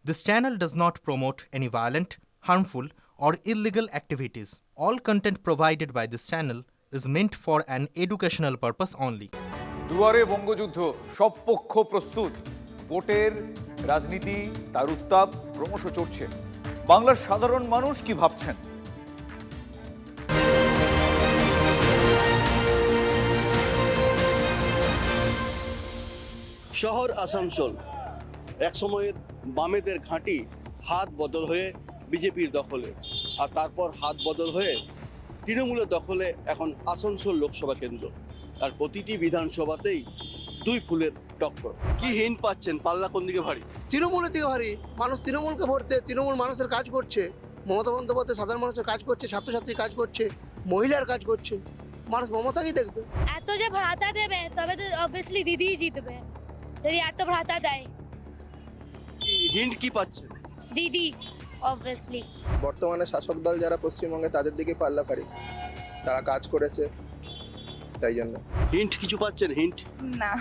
This channel does not promote any violent, harmful, or illegal activities. All content provided by this channel is meant for an educational purpose only. দুয়ারে বঙ্গযুদ্ধ, সব পক্ষ প্রস্তুত। ভোটের রাজনীতি তার উত্তাপ ক্রমশ চড়ছে। বাংলার সাধারণ মানুষ কি ভাবছেন? শহর আসানসোল এক সময়ের বামেদের ঘাঁটি হাত বদল হয়ে বিজেপির দখলে, আর তারপর হাত বদল হয়ে তৃণমূলের দখলে এখন আসানসোল লোকসভা কেন্দ্র। আর প্রতিটি বিধানসভাতেই দুই ফুলের টক্কর। কি হিন্ট পাচ্ছেন পাল্লা কোন দিকে ভারী? তৃণমূলের দিকে ভারী। মানুষ তৃণমূলকে ভোট দেয়, তৃণমূল মানুষের কাজ করছে, মমতা বন্দ্যোপাধ্যায় সাধারণ মানুষের কাজ করছে, ছাত্রছাত্রীর কাজ করছে, মহিলার কাজ করছে। মানুষ মমতাকেই দেখবে। এত যে ভাতা দেবে তবে তো অবভিয়াসলি দিদিই জিতবে, যদি এত ভাতা দেয়। হিন্ট কি পাচ্ছেন? দিদি অবভিয়াসলি। বর্তমানে শাসক দল যারা পশ্চিমবঙ্গে তাদের দিকে পাল্লা ভারী, তারা কাজ করেছে তাই জন্য। হিন্ট কিছু পাচ্ছেন? হিন্ট না,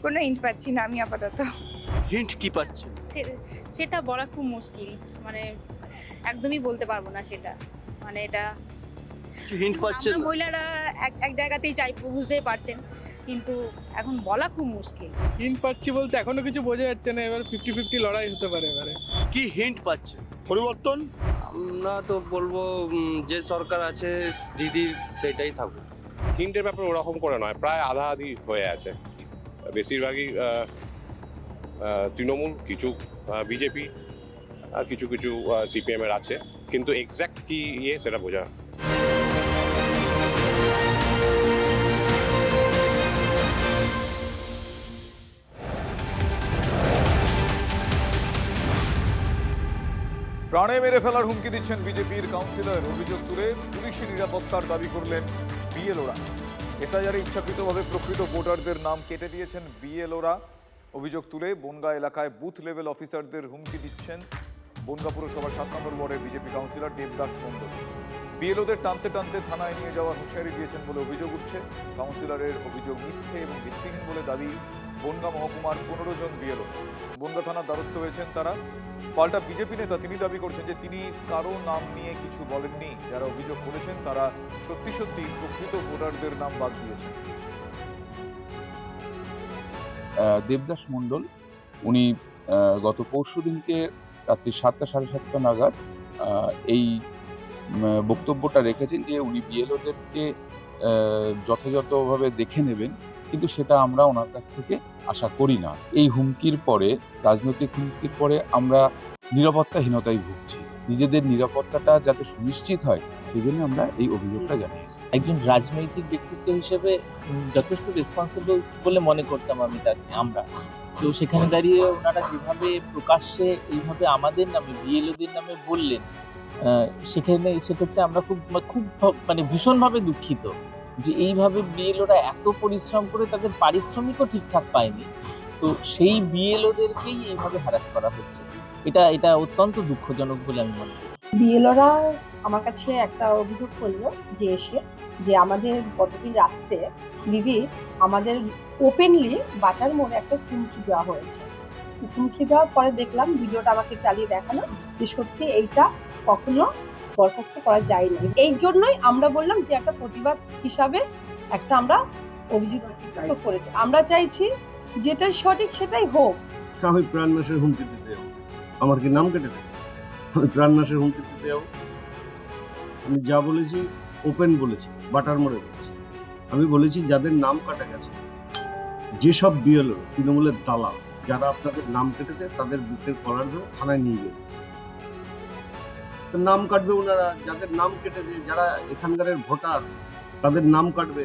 কোনো হিন্ট পাচ্ছি না আমি আপাতত। হিন্ট কি পাচ্ছেন? সেটা বলা খুব মুশকিল, মানে একদমই বলতে পারবো না সেটা। মানে এটা হিন্ট পাচ্ছেন? আমরা মহিলারা এক জায়গাতেই চাই, বুঝতেই পারছেন, কিন্তু এখন বলা খুব মুশকিল। হিন্ট পাচ্ছি বলতে এখনো কিছু বোঝা যাচ্ছে না, এবার 50-50 লড়াই হতে পারে এবারে। কি হিন্ট পাচ্ছেন? পরিবর্তন? আমরা তো বলবো যে সরকার আছে দিদি সেটাই থাকুক। হিন্টের ব্যাপারে ওরকম করে নয়, প্রায় আধা আধি হয়ে আছে। বেশিরভাগই তৃণমূল, কিছু বিজেপি, কিছু কিছু সিপিএম এর আছে, কিন্তু এক্স্যাক্ট কি সেটা বোঝা। প্রাণে মেরে ফেলার হুমকি দিচ্ছেন বিজেপির কাউন্সিলর। অভিযোগ তুলে পুলিশি নিরাপত্তার দাবি করলেন বিএলওরা। এসআইআরে ইচ্ছাকৃতভাবে প্রকৃত ভোটারদের নাম কেটে দিয়েছেন বিএলওরা। অভিযোগ তুলে বনগাঁ এলাকায় বুথ লেভেল অফিসারদের হুমকি দিচ্ছেন বনগাঁ পুরসভার 7 নম্বর ওয়ার্ডের বিজেপি কাউন্সিলর দেবদাস মণ্ডল। বিএলওদের টানতে টানতে থানায় নিয়ে যাওয়ার হুঁশিয়ারি দিয়েছেন বলে অভিযোগ উঠছে। কাউন্সিলরের অভিযোগ মিথ্যে এবং ভিত্তিহীন বলে দাবি বনগাঁ মহকুমার 15 জন বিএলও। বনগাঁ থানার দ্বারস্থ হয়েছেন তারা। পাল্টা বিজেপি নেতা তিনি দাবি করছেন যে তিনি কারো নাম নিয়ে কিছু বলেননি। যারা অভিযোগ করেছেন তারা সত্যি সত্যি প্রকৃত ভোটারদের নাম বাদ দিয়েছেন। দেবদাস মণ্ডল উনি গত পরশুদিনকে রাত্রি 7টা সাড়ে 7টা নাগাদ এই বক্তব্যটা রেখেছেন যে উনি বিএলওদেরকে যথাযথভাবে দেখে নেবেন, কিন্তু সেটা আমরা ওনার কাছ থেকে আশা করি না। এই হুমকির পরে, রাজনৈতিক হুমকির পরে আমরা নিরাপত্তাহীনতায় ভুগছি। নিজেদের নিরাপত্তাটা যাতে সুনিশ্চিত হয় সেই জন্য আমরা এই অভিযোগটা জানিয়েছি। একজন রাজনৈতিক ব্যক্তিত্ব হিসেবে যথেষ্ট রেসপন্সিবল বলে মনে করতাম আমি তাকে, আমরা তো সেখানে দাঁড়িয়ে ওনারা যেভাবে প্রকাশ্যে এইভাবে আমাদের নামে বিএলওদের নামে বললেন, সেক্ষেত্রে আমরা খুব মানে ভীষণভাবে দুঃখিত যে এইভাবে বিএলওরা এত পরিশ্রম করে তাদের পারিশ্রমিকও ঠিকঠাক পায়নি, তো সেই বিএলওদেরকেই এইভাবে হ্যারাস করা হচ্ছে। এটা অত্যন্ত দুঃখজনক বলে আমি মনে করি। বিএলওরা আমার কাছে একটা অভিযোগ করলো যে এসে যে আমাদের গতদিন রাত্রে দিদি আমাদের ওপেনলি বাটার মোড়ে একটা হুমকি দেওয়া হয়েছে। হুমকি দেওয়ার পরে দেখলাম ভিডিওটা আমাকে চালিয়ে দেখানো যে সত্যি এইটা কখনো বরখাস্ত করা যায় না। এই জন্যই আমরা বললাম যে একটা প্রতিবাদ হিসাবে একটা আমরা অভিযোগ করেছি। আমরা চাইছি যেটা সঠিক সেটাই হোক। আমি প্রাণনাশের হুমকি দিতে যাবো? আমার কি নাম কেটে দেবে? আমি প্রাণনাশের হুমকি দিতে যাবো? আমি যা বলেছি ওপেন বলেছি, বাটার মোড়ে বলেছি। আমি বলেছি যাদের নাম কাটা গেছে, যেসব বিএলও তৃণমূলের দালাল যারা আপনাদের নাম কেটেছে তাদের বুকের কলার ধরে থানায় নিয়ে যাবে। নাম কাটবে ওনারা, যাদের নাম কেটেছে, যারা এখানকার ভোটার তাদের নাম কাটবে,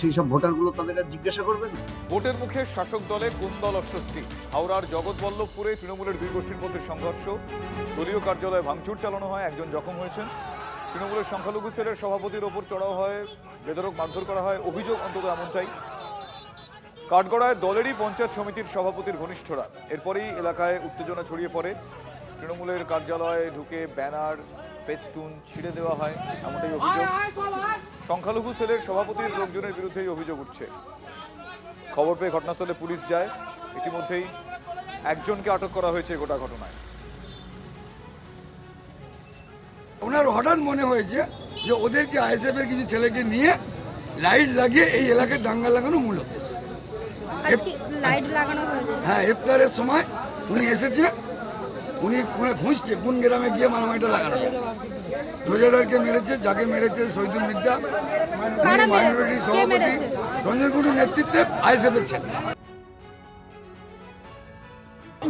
সেই সব ভোটারগুলো তাদেরকে জিজ্ঞাসা করবেন। ভোটের মুখে শাসক দলে কোন দল অস্বস্তি? হাওড়ার জগৎবল্লভপুরে তৃণমূলের দুই গোষ্ঠীর মধ্যে সংঘর্ষ। দলীয় কার্যালয়ে ভাঙচুর চালানো হয়, একজন জখম হয়েছেন। তৃণমূলের সংখ্যালঘু সেলের সভাপতির ওপর চড়াও হয়, বেধড়ক মারধর করা হয়, অভিযোগ অন্তত এমনটাই। কাঠগড়ায় দলেরই পঞ্চায়েত সমিতির সভাপতির ঘনিষ্ঠরা। এরপরেই এলাকায় উত্তেজনা ছড়িয়ে পড়ে। তৃণমূলের কার্যালয়ে ঢুকে ব্যানার, ফেস্টুন ছিঁড়ে দেওয়া হয়, এমনটাই অভিযোগ। সংখ্যালঘু সেলের সভাপতির লোকজনের বিরুদ্ধেই অভিযোগ উঠছে। খবর পেয়ে ঘটনাস্থলে পুলিশ যায়। ইতিমধ্যেই একজনকে আটক করা হয়েছে গোটা ঘটনায়। ওনার হঠাৎ মনে হয়েছে যে ওদেরকে আইএসএফ এর কিছু ছেলেকে নিয়ে লাইট লাগিয়ে এই এলাকায় দাঙ্গা লাগানো মূল উদ্দেশ্য। লাইট লাগানো হয়েছে। হ্যাঁ, ইফতারের সময় উনি এসেছে, উনি খুঁজছে কোন গ্রামে গিয়ে মারামারিটা লাগানো যায়। রোজাদারকে মেরেছে, যাকে মেরেছে শহীদুল মির্জা, উনি মাইনরিটি সভাপতি রঞ্জন কুণ্ডুর নেতৃত্বে আইএসএফ এর ছেলে।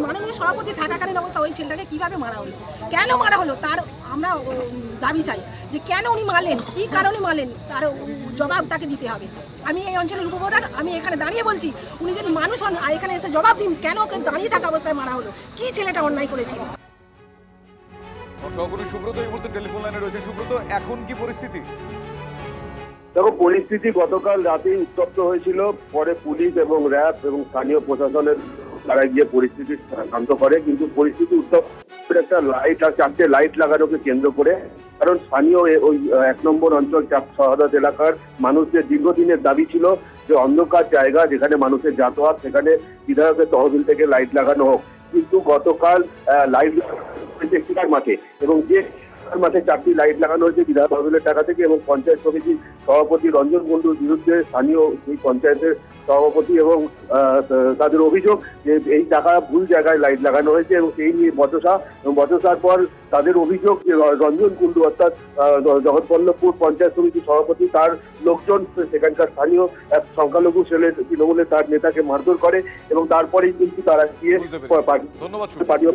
মাননীয় সভাপতি থাকাকালীন অবস্থা ওই ছেলেটাকে কিভাবে মারা হলো, কেন মারা হলো, তার আমরা দাবি চাই যে কেন উনি মারলেন, কি কারণে মারলেন, তার জবাব তাকে দিতে হবে। আমি এই অঞ্চলের উপভোটার, আমি এখানে দাঁড়িয়ে বলছি উনি যদি মানুষ হন এখানে এসে জবাব দিন, কেন ওকে দাঁড়িয়ে থাকা অবস্থায় মারা হলো, কি ছেলেটা অন্যায় করেছিল। সহকর্মী সুব্রত এই মুহূর্তে টেলিফোন লাইনে রয়েছে। সুব্রত, এখন কি পরিস্থিতি? দেখো, পরিস্থিতি গতকাল রাতেই উত্তপ্ত হয়েছিল, পরে পুলিশ এবং র্যাব এবং স্থানীয় প্রশাসনের তারা গিয়ে পরিস্থিতি শান্ত করে, কিন্তু পরিস্থিতি উত্তপ্ত একটা লাইট আর 4টে লাইট লাগানোকে কেন্দ্র করে, কারণ স্থানীয় ওই 1 নম্বর অঞ্চল শাহাদাত এলাকার মানুষদের দীর্ঘদিনের দাবি ছিল যে অন্ধকার জায়গা যেখানে মানুষের যাতায়াত, সেখানে বিধায়কের তহবিল থেকে লাইট লাগানো হোক। কিন্তু গতকাল লাইট মাঠে, এবং যে মাঠে 4টি লাইট লাগানো হয়েছে বিধায়ক তহবিলের টাকা থেকে, এবং পঞ্চায়েত সমিতির সভাপতি রঞ্জন কুণ্ডুর বিরুদ্ধে স্থানীয় এই পঞ্চায়েতের সভাপতি এবং তাদের অভিযোগ যে এই টাকা ভুল জায়গায় লাইট লাগানো হয়েছে, এবং সেই নিয়ে বচসার পর তাদের অভিযোগ যে রঞ্জন কুণ্ডু অর্থাৎ জগৎবল্লভপুর পঞ্চায়েত সমিতির সভাপতি, তার লোকজন সেখানকার স্থানীয় এক সংখ্যালঘু ছেলে তৃণমূলের তার নেতাকে মারধর করে, এবং তারপরেই কিন্তু তারা গিয়ে ধন্যবাদ। পার্টি